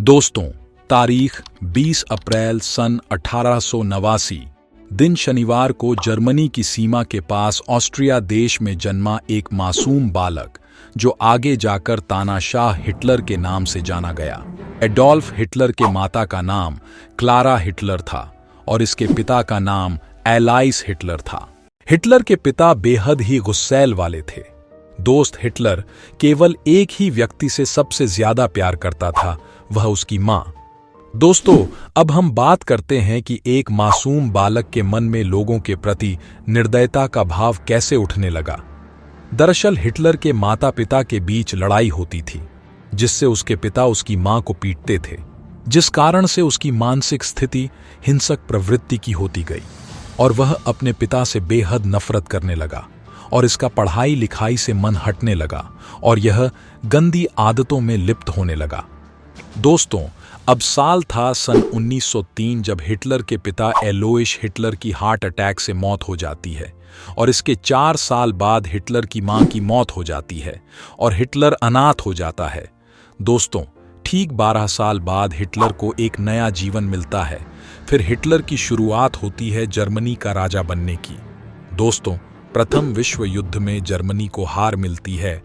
दोस्तों, तारीख 20 अप्रैल सन 1889 दिन शनिवार को जर्मनी की सीमा के पास ऑस्ट्रिया देश में जन्मा एक मासूम बालक जो आगे जाकर तानाशाह हिटलर के नाम से जाना गया। एडोल्फ हिटलर के माता का नाम क्लारा हिटलर था और इसके पिता का नाम एलाइस हिटलर था। हिटलर के पिता बेहद ही गुस्सैल वाले थे। दोस्त हिटलर केवल एक ही व्यक्ति से सबसे ज्यादा प्यार करता था, वह उसकी मां। दोस्तों, अब हम बात करते हैं कि एक मासूम बालक के मन में लोगों के प्रति निर्दयता का भाव कैसे उठने लगा। दरअसल हिटलर के माता पिता के बीच लड़ाई होती थी, जिससे उसके पिता उसकी मां को पीटते थे, जिस कारण से उसकी मानसिक स्थिति हिंसक प्रवृत्ति की होती गई और वह अपने पिता से बेहद नफरत करने लगा और इसका पढ़ाई लिखाई से मन हटने लगा और यह गंदी आदतों में लिप्त होने लगा। दोस्तों, अब साल था सन 1903 जब हिटलर के पिता एलोइस हिटलर की हार्ट अटैक से मौत हो जाती है और इसके 4 साल बाद हिटलर की मां की मौत हो जाती है और हिटलर अनाथ हो जाता है। दोस्तों, ठीक 12 साल बाद हिटलर को एक नया जीवन मिलता है। फिर हिटलर की शुरुआत होती है जर्मनी का राजा बनने की। दोस्तों, प्रथम विश्व युद्ध में जर्मनी को हार मिलती है,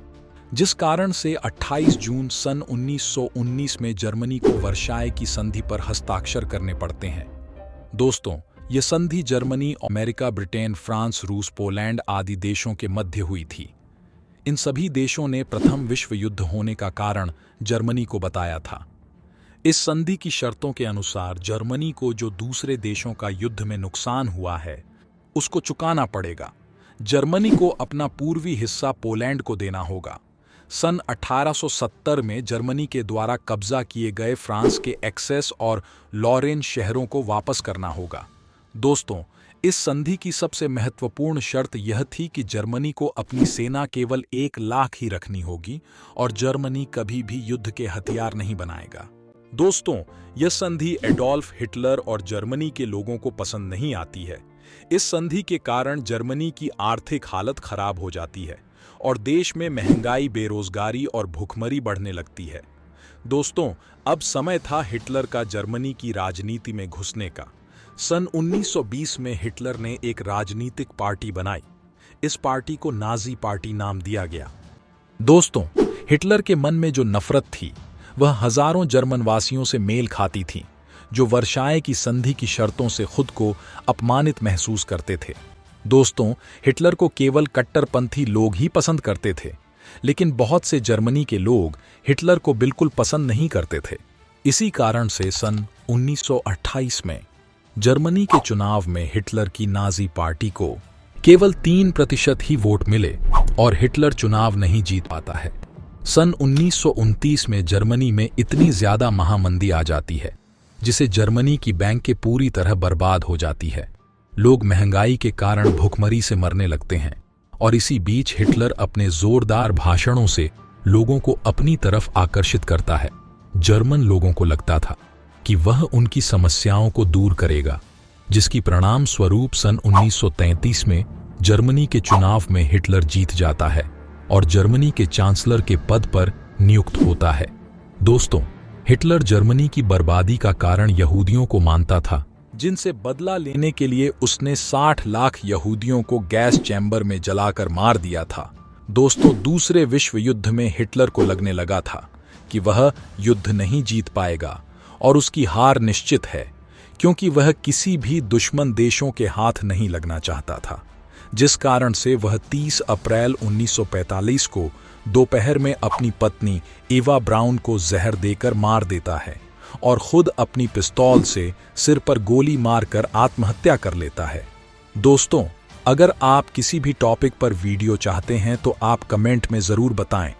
जिस कारण से 28 जून सन 1919 में जर्मनी को वर्साय की संधि पर हस्ताक्षर करने पड़ते हैं। दोस्तों, ये संधि जर्मनी, अमेरिका, ब्रिटेन, फ्रांस, रूस, पोलैंड आदि देशों के मध्य हुई थी। इन सभी देशों ने प्रथम विश्व युद्ध होने का कारण जर्मनी को बताया था। इस संधि की शर्तों के अनुसार जर्मनी को जो दूसरे देशों का युद्ध में नुकसान हुआ है, उसको चुकाना पड़ेगा। जर्मनी को अपना पूर्वी हिस्सा पोलैंड को देना होगा। सन 1870 में जर्मनी के द्वारा कब्जा किए गए फ्रांस के एक्सेस और लॉरेन शहरों को वापस करना होगा। दोस्तों, इस संधि की सबसे महत्वपूर्ण शर्त यह थी कि जर्मनी को अपनी सेना केवल 1 लाख ही रखनी होगी और जर्मनी कभी भी युद्ध के हथियार नहीं बनाएगा। दोस्तों, यह संधि एडोल्फ हिटलर और जर्मनी के लोगों को पसंद नहीं आती है। इस संधि के कारण जर्मनी की आर्थिक हालत खराब हो जाती है और देश में महंगाई, बेरोजगारी और भुखमरी बढ़ने लगती है। दोस्तों, अब समय था हिटलर का जर्मनी की राजनीति में घुसने का। सन 1920 में हिटलर ने एक राजनीतिक पार्टी बनाई। इस पार्टी को नाजी पार्टी नाम दिया गया। दोस्तों, हिटलर के मन में जो नफरत थी वह हजारों जर्मन वासियों से मेल खाती थी, जो वर्साय की संधि की शर्तों से खुद को अपमानित महसूस करते थे। दोस्तों, हिटलर को केवल कट्टरपंथी लोग ही पसंद करते थे, लेकिन बहुत से जर्मनी के लोग हिटलर को बिल्कुल पसंद नहीं करते थे। इसी कारण से सन 1928 में जर्मनी के चुनाव में हिटलर की नाजी पार्टी को केवल 3% ही वोट मिले और हिटलर चुनाव नहीं जीत पाता है। सन 1929 में जर्मनी में इतनी ज्यादा महामंदी आ जाती है जिसे जर्मनी की बैंकें पूरी तरह बर्बाद हो जाती है। लोग महंगाई के कारण भुखमरी से मरने लगते हैं और इसी बीच हिटलर अपने जोरदार भाषणों से लोगों को अपनी तरफ आकर्षित करता है। जर्मन लोगों को लगता था कि वह उनकी समस्याओं को दूर करेगा, जिसकी परिणाम स्वरूप सन 1933 में जर्मनी के चुनाव में हिटलर जीत जाता है और जर्मनी के चांसलर के पद पर नियुक्त होता है। दोस्तों, हिटलर जर्मनी की बर्बादी का कारण यहूदियों को मानता था, जिनसे बदला लेने के लिए उसने 60 लाख यहूदियों को गैस चैम्बर में जलाकर मार दिया था। दोस्तों, दूसरे विश्व युद्ध में हिटलर को लगने लगा था कि वह युद्ध नहीं जीत पाएगा और उसकी हार निश्चित है, क्योंकि वह किसी भी दुश्मन देशों के हाथ नहीं लगना चाहता था, जिस कारण से वह 30 अप्रैल 1945 को दोपहर में अपनी पत्नी एवा ब्राउन को जहर देकर मार देता है और खुद अपनी पिस्तौल से सिर पर गोली मारकर आत्महत्या कर लेता है। दोस्तों, अगर आप किसी भी टॉपिक पर वीडियो चाहते हैं तो आप कमेंट में जरूर बताएं।